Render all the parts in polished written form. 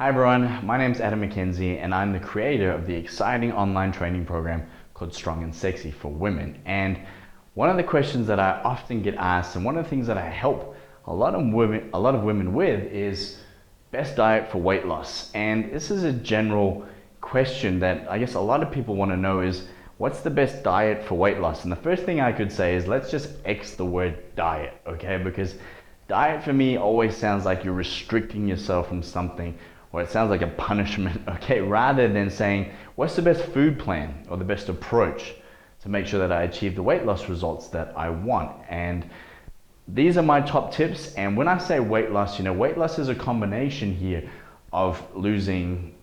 Hi everyone, my name is Adam McKenzie and I'm the creator of the exciting online training program called Strong and Sexy for Women. And one of the questions that I often get asked, and one of the things that I help a lot of women with, is best diet for weight loss. And this is a general question that I guess a lot of people want to know is, what's the best diet for weight loss? And the first thing I could say is, let's just X the word diet, okay? Because diet for me always sounds like you're restricting yourself from something, or it sounds like a punishment, okay? Rather than saying, what's the best food plan or the best approach to make sure that I achieve the weight loss results that I want? And these are my top tips. And when I say weight loss, weight loss is a combination here of losing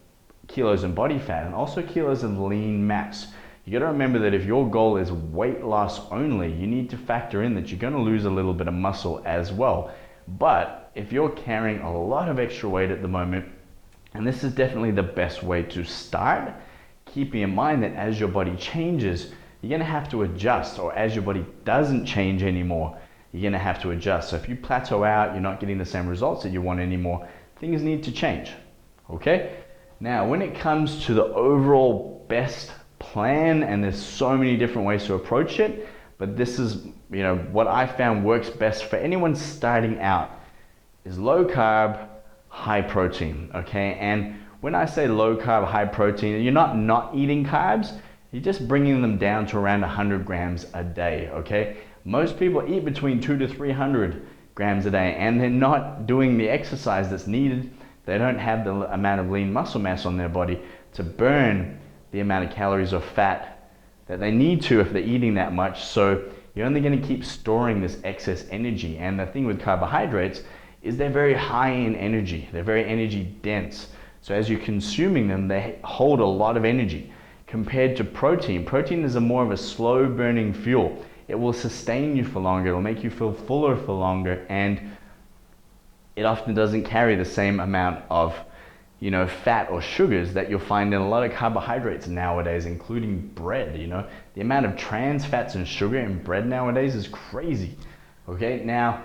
kilos in body fat and also kilos in lean mass. You got to remember that if your goal is weight loss only, you need to factor in that you're going to lose a little bit of muscle as well. But if you're carrying a lot of extra weight at the moment, and this is definitely the best way to start, keeping in mind that as your body changes, you're going to have to adjust, or as your body doesn't change anymore, you're going to have to adjust. So if you plateau out, you're not getting the same results that you want anymore, things need to change, okay? Now, when it comes to the overall best plan, and there's so many different ways to approach it, but this is, what I found works best for anyone starting out, is low carb, high protein, okay? And when I say low carb, high protein, you're not eating carbs, you're just bringing them down to around 100 grams a day, okay? Most people eat between 200 to 300 grams a day, and they're not doing the exercise that's needed. They don't have the amount of lean muscle mass on their body to burn the amount of calories or fat that they need to if they're eating that much. So you're only going to keep storing this excess energy. And the thing with carbohydrates is they're very high in energy. They're very energy dense. So as you're consuming them, they hold a lot of energy compared to protein. Protein is more of a slow burning fuel. It will sustain you for longer. It'll make you feel fuller for longer. And it often doesn't carry the same amount of, fat or sugars that you'll find in a lot of carbohydrates nowadays, including bread. The amount of trans fats and sugar in bread nowadays is crazy. Okay, now,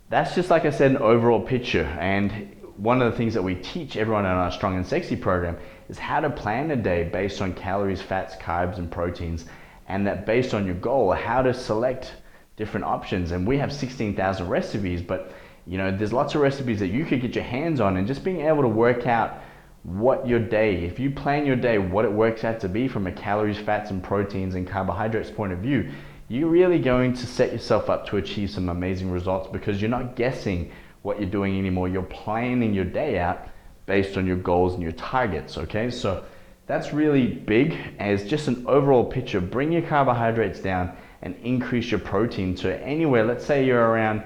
that's just, like I said, an overall picture. And one of the things that we teach everyone in our Strong and Sexy program is how to plan a day based on calories, fats, carbs, and proteins. And that based on your goal, how to select different options. And we have 16,000 recipes, but there's lots of recipes that you could get your hands on, and just being able to work out what your day, if you plan your day, what it works out to be from a calories, fats, and proteins and carbohydrates point of view, you're really going to set yourself up to achieve some amazing results, because you're not guessing what you're doing anymore. You're planning your day out based on your goals and your targets, okay? So that's really big as just an overall picture. Bring your carbohydrates down and increase your protein to anywhere. Let's say you're around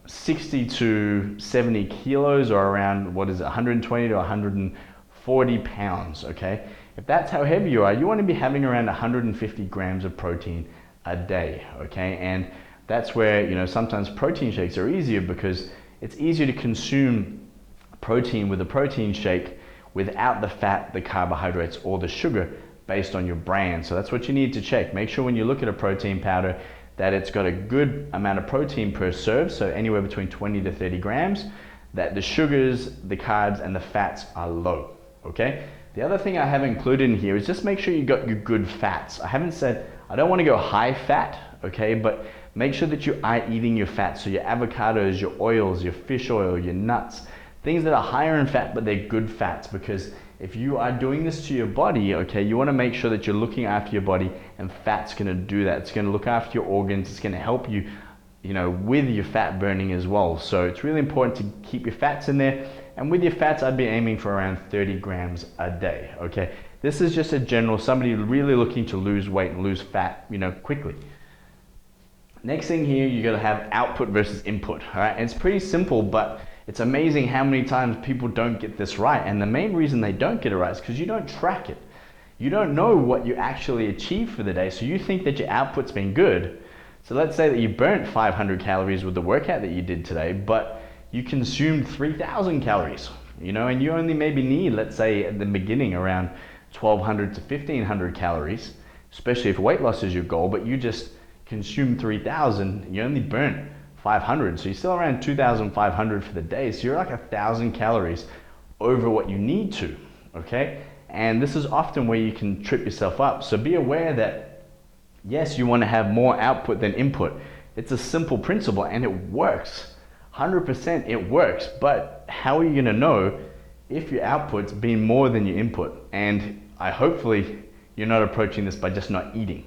60 to 70 kilos, or around, 120 to 140 pounds, okay? If that's how heavy you are, you want to be having around 150 grams of protein a day, okay? And that's where, sometimes protein shakes are easier, because it's easier to consume protein with a protein shake without the fat, the carbohydrates, or the sugar based on your brand. So that's what you need to check. Make sure when you look at a protein powder that it's got a good amount of protein per serve, so anywhere between 20 to 30 grams, that the sugars, the carbs, and the fats are low, okay? The other thing I have included in here is just make sure you got your good fats. I haven't said, I don't want to go high fat, okay, but make sure that you are eating your fats. So your avocados, your oils, your fish oil, your nuts, things that are higher in fat, but they're good fats. Because if you are doing this to your body, okay, you want to make sure that you're looking after your body, and fat's going to do that. It's going to look after your organs. It's going to help you, with your fat burning as well. So it's really important to keep your fats in there. And with your fats, I'd be aiming for around 30 grams a day, okay? This is just a general, somebody really looking to lose weight and lose fat, quickly. Next thing here, you got to have output versus input, all right? And it's pretty simple, but it's amazing how many times people don't get this right. And the main reason they don't get it right is because you don't track it. You don't know what you actually achieved for the day. So you think that your output's been good. So let's say that you burnt 500 calories with the workout that you did today, but you consumed 3,000 calories, and you only maybe need, let's say at the beginning, around 1,200 to 1,500 calories, especially if weight loss is your goal, but you just consumed 3,000, you only burnt 500, so you're still around 2,500 for the day. So you're like 1,000 calories over what you need to, okay? And this is often where you can trip yourself up. So be aware that, yes, you want to have more output than input. It's a simple principle and it works. 100% it works, but how are you going to know if your output's been more than your input? And hopefully you're not approaching this by just not eating,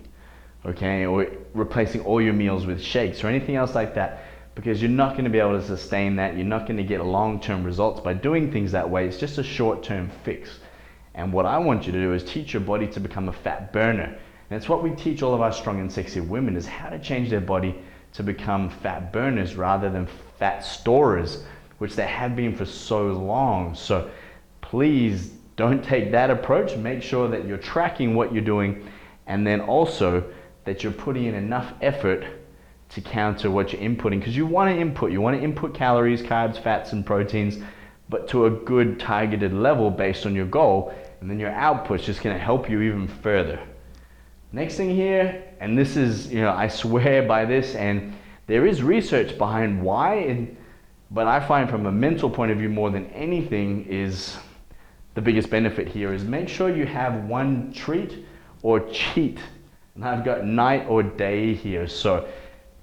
okay? Or replacing all your meals with shakes or anything else like that, because you're not going to be able to sustain that. You're not going to get long-term results by doing things that way. It's just a short-term fix. And what I want you to do is teach your body to become a fat burner. And it's what we teach all of our strong and sexy women, is how to change their body to become fat burners rather than fat storers, which they have been for so long. So please don't take that approach. Make sure that you're tracking what you're doing, and then also that you're putting in enough effort to counter what you're inputting, because you want to input calories, carbs, fats, and proteins, but to a good targeted level based on your goal, and then your output's just going to help you even further. Next thing here, and this is, I swear by this, and there is research behind why, but I find from a mental point of view more than anything is the biggest benefit here is make sure you have one treat or cheat. And I've got night or day here. So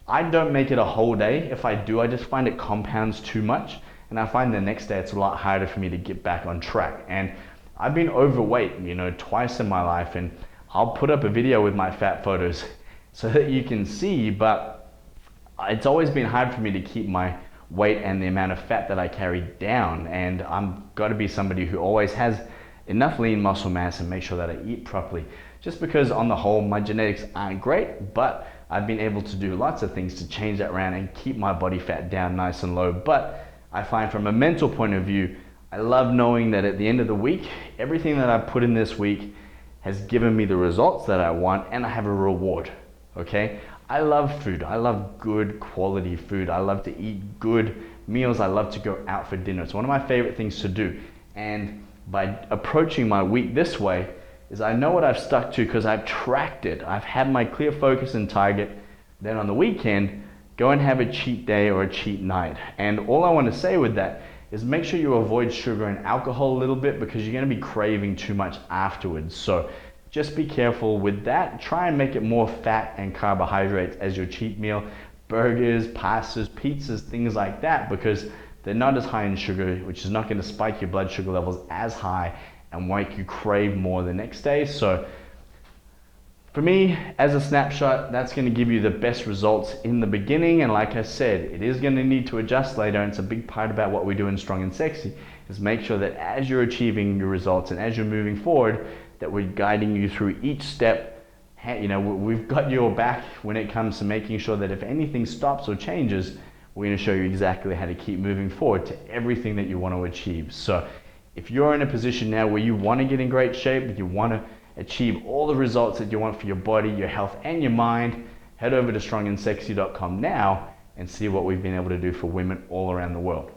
I don't make it a whole day. If I do, I just find it compounds too much. And I find the next day it's a lot harder for me to get back on track. And I've been overweight, twice in my life. And I'll put up a video with my fat photos so that you can see, but it's always been hard for me to keep my weight and the amount of fat that I carry down. And I'm got to be somebody who always has enough lean muscle mass and make sure that I eat properly. Just because on the whole, my genetics aren't great, but I've been able to do lots of things to change that around and keep my body fat down nice and low. But I find from a mental point of view, I love knowing that at the end of the week, everything that I put in this week has given me the results that I want, and I have a reward, okay? I love food. I love good quality food. I love to eat good meals. I love to go out for dinner. It's one of my favorite things to do. And by approaching my week this way, is I know what I've stuck to because I've tracked it. I've had my clear focus and target. Then on the weekend, go and have a cheat day or a cheat night. And all I want to say with that is make sure you avoid sugar and alcohol a little bit, because you're going to be craving too much afterwards. So just be careful with that. Try and make it more fat and carbohydrates as your cheat meal. Burgers, pastas, pizzas, things like that, because they're not as high in sugar, which is not going to spike your blood sugar levels as high and make you crave more the next day. So for me, as a snapshot, that's going to give you the best results in the beginning. And like I said, it is going to need to adjust later. And it's a big part about what we do in Strong and Sexy, is make sure that as you're achieving your results and as you're moving forward, that we're guiding you through each step. We've got your back when it comes to making sure that if anything stops or changes, we're going to show you exactly how to keep moving forward to everything that you want to achieve. So if you're in a position now where you want to get in great shape, you want to achieve all the results that you want for your body, your health, and your mind, head over to strongandsexy.com now and see what we've been able to do for women all around the world.